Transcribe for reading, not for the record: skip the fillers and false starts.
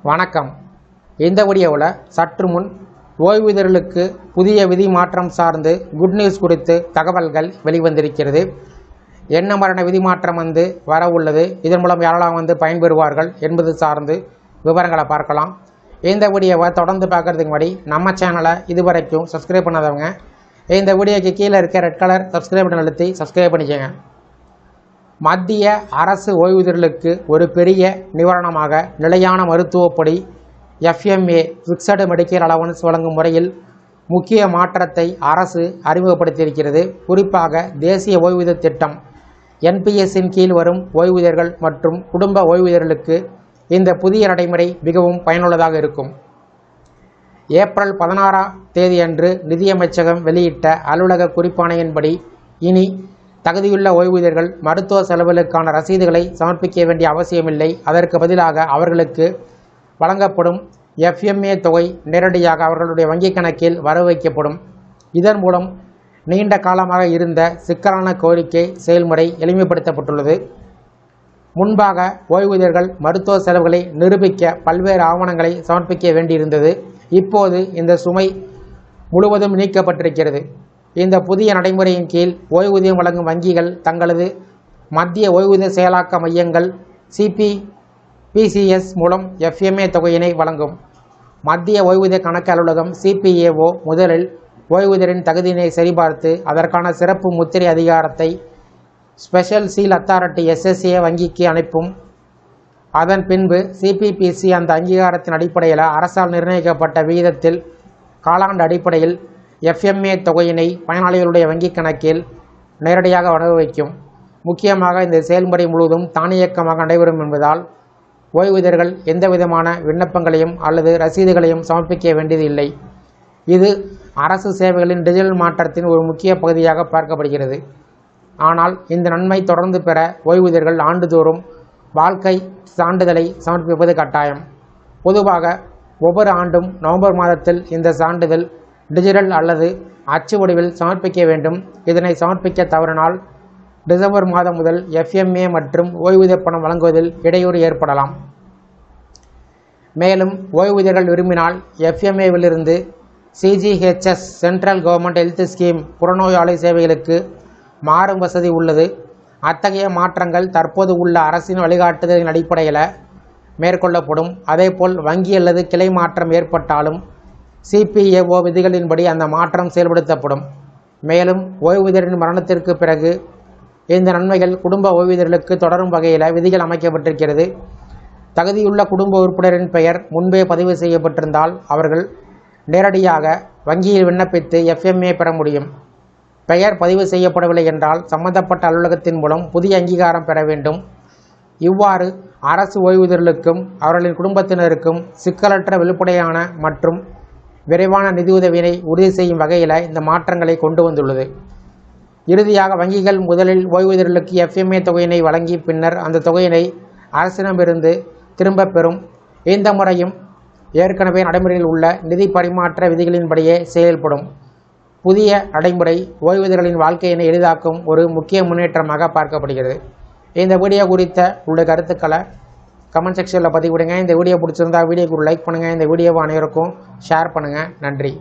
வணக்கம். இந்த வீடியோவில் சற்று முன் ஓய்வூதியர்களுக்கு புதிய விதி மாற்றம் சார்ந்து குட் நியூஸ் குறித்து தகவல்கள் வெளிவந்திருக்கிறது. என்ன மரண விதி மாற்றம் வர உள்ளது, இதன் மூலம் யாரெல்லாம் பயன்பெறுவார்கள் என்பது சார்ந்து விவரங்களை பார்க்கலாம். இந்த வீடியோவை தொடர்ந்து பார்க்கறதுக்கு முன்னாடி நம்ம சேனலை இதுவரைக்கும் சப்ஸ்கிரைப் பண்ணாதவங்க இந்த வீடியோக்கு கீழே இருக்க ரெட் கலர் சப்ஸ்கிரைப் பட்டன் அழுத்தி சப்ஸ்கிரைப் பண்ணிக்கோங்க. மத்திய அரசு ஓய்வூதியர்களுக்கு ஒரு பெரிய நிவாரணமாக நிலையான மருத்துவப்படி FMA ஃபிக்ஸடு மெடிக்கல் அலவன்ஸ் வழங்கும் முறையில் முக்கிய மாற்றத்தை அரசு அறிமுகப்படுத்தியிருக்கிறது. குறிப்பாக தேசிய ஓய்வூதிய திட்டம் NPS-இன் கீழ் வரும் ஓய்வூதியர்கள் மற்றும் குடும்ப ஓய்வூதியர்களுக்கு இந்த புதிய நடைமுறை மிகவும் பயனுள்ளதாக இருக்கும். ஏப்ரல் 16 அன்று நிதியமைச்சகம் வெளியிட்ட அலுவலக குறிப்பாணையின்படி இனி தகுதியுள்ள ஓய்வூதியர்கள் மருத்துவ செலவுகளுக்கான ரசீதுகளை சமர்ப்பிக்க வேண்டிய அவசியமில்லை. அதற்கு பதிலாக அவர்களுக்கு வழங்கப்படும் FMA தொகை நேரடியாக அவர்களுடைய வங்கிக் கணக்கில் வரவு வைக்கப்படும். இதன் மூலம் நீண்ட காலமாக இருந்த சிக்கலான கோரிக்கை செயல்முறை எளிமைப்படுத்தப்பட்டுள்ளது. முன்பாக ஓய்வூதியர்கள் மருத்துவ செலவுகளை நிரூபிக்க பல்வேறு ஆவணங்களை சமர்ப்பிக்க வேண்டியிருந்தது. இப்போது இந்த சுமை முழுவதும் நீக்கப்பட்டிருக்கிறது. இந்த புதிய நடைமுறையின் கீழ் ஓய்வூதியம் வழங்கும் வங்கிகள் தங்களது மத்திய ஓய்வூதிய செயலாக்க மையங்கள் CPPCS மூலம் FMA தொகையினை வழங்கும். மத்திய ஓய்வூதிய கணக்கு அலுவலகம் CPAO முதலில் ஓய்வூதியரின் தகுதியினை சரிபார்த்து அதற்கான சிறப்பு முத்திரை அதிகாரத்தை ஸ்பெஷல் சீல் அத்தாரிட்டி SSA வங்கிக்கு அனுப்பும். அதன் பின்பு CPPC அந்த அங்கீகாரத்தின் அடிப்படையில் அரசால் நிர்ணயிக்கப்பட்ட விகிதத்தில் காலாண்டு அடிப்படையில் FMA தொகையினை பயனாளிகளுடைய வங்கிக் கணக்கில் நேரடியாக வரவு வைக்கும். முக்கியமாக இந்த செயல்முறை முழுவதும் தானியக்கமாக நடைபெறும் என்பதால் ஓய்வூதியர்கள் எந்தவிதமான விண்ணப்பங்களையும் அல்லது ரசீதுகளையும் சமர்ப்பிக்க வேண்டியது இல்லை. இது அரசு சேவைகளின் டிஜிட்டல் மாற்றத்தின் ஒரு முக்கிய பகுதியாக பார்க்கப்படுகிறது. ஆனால் இந்த நன்மை தொடர்ந்து பெற ஓய்வூதியர்கள் ஆண்டுதோறும் வாழ்க்கை சான்றிதழை சமர்ப்பிப்பது கட்டாயம். பொதுவாக ஒவ்வொரு ஆண்டும் நவம்பர் மாதத்தில் இந்த சான்றிதழ் டிஜிட்டல் அல்லது அச்சு வடிவில் சமர்ப்பிக்க வேண்டும். இதனை சமர்ப்பிக்க தவறினால் டிசம்பர் மாதம் முதல் FMA மற்றும் ஓய்வூதிய பணம் வழங்குவதில் இடையூறு ஏற்படலாம். மேலும் ஓய்வூதியர்கள் விரும்பினால் FMAவிலிருந்து CGHS central government health scheme புறநோயாளி சேவைகளுக்கு மாறும் வசதி உள்ளது. அத்தகைய மாற்றங்கள் தற்போது உள்ள அரசின் வழிகாட்டுதலின் அடிப்படையில் மேற்கொள்ளப்படும். அதேபோல் வங்கி அல்லது கிளை மாற்றம் ஏற்பட்டாலும் CPAO விதிகளின்படி அந்த மாற்றம் செயல்படுத்தப்படும். மேலும் ஓய்வூதியரின் மரணத்திற்கு பிறகு இந்த நன்மைகள் குடும்ப ஓய்வூதியர்களுக்கு தொடரும் வகையில் விதிகள் அமைக்கப்பட்டிருக்கிறது. தகுதியுள்ள குடும்ப உறுப்பினரின் பெயர் முன்பே பதிவு செய்யப்பட்டிருந்தால் அவர்கள் நேரடியாக வங்கியில் விண்ணப்பித்து FMA பெற முடியும். பெயர் பதிவு செய்யப்படவில்லை என்றால் சம்பந்தப்பட்ட அலுவலகத்தின் மூலம் புதிய அங்கீகாரம் பெற வேண்டும். இவ்வாறு அரசு ஓய்வூதியர்களுக்கும் அவர்களின் குடும்பத்தினருக்கும் சிக்கலற்ற வெளிப்படையான மற்றும் விரைவான நிதியுதவியினை உறுதி செய்யும் வகையில் இந்த மாற்றங்களை கொண்டு வந்துள்ளது. இறுதியாக வங்கிகள் முதலில் ஓய்வூதியர்களுக்கு FMA தொகையினை வழங்கி பின்னர் அந்த தொகையினை அரசிடமிருந்து திரும்பப் பெறும். இந்த முறையும் ஏற்கனவே நடைமுறையில் உள்ள நிதி பரிமாற்ற விதிகளின்படியே செயல்படும். புதிய நடைமுறை ஓய்வூதியர்களின் வாழ்க்கையினை எளிதாக்கும் ஒரு முக்கிய முன்னேற்றமாக பார்க்கப்படுகிறது. இந்த வீடியோ குறித்த உங்களுடைய கருத்துக்களை கமெண்ட் செக்ஷனில் பதிவிடுங்க. இந்த வீடியோ பிடிச்சிருந்தா வீடியோக்கு ஒரு லைக் பண்ணுங்கள். இந்த வீடியோவை அனைவருக்கும் ஷேர் பண்ணுங்கள். நன்றி.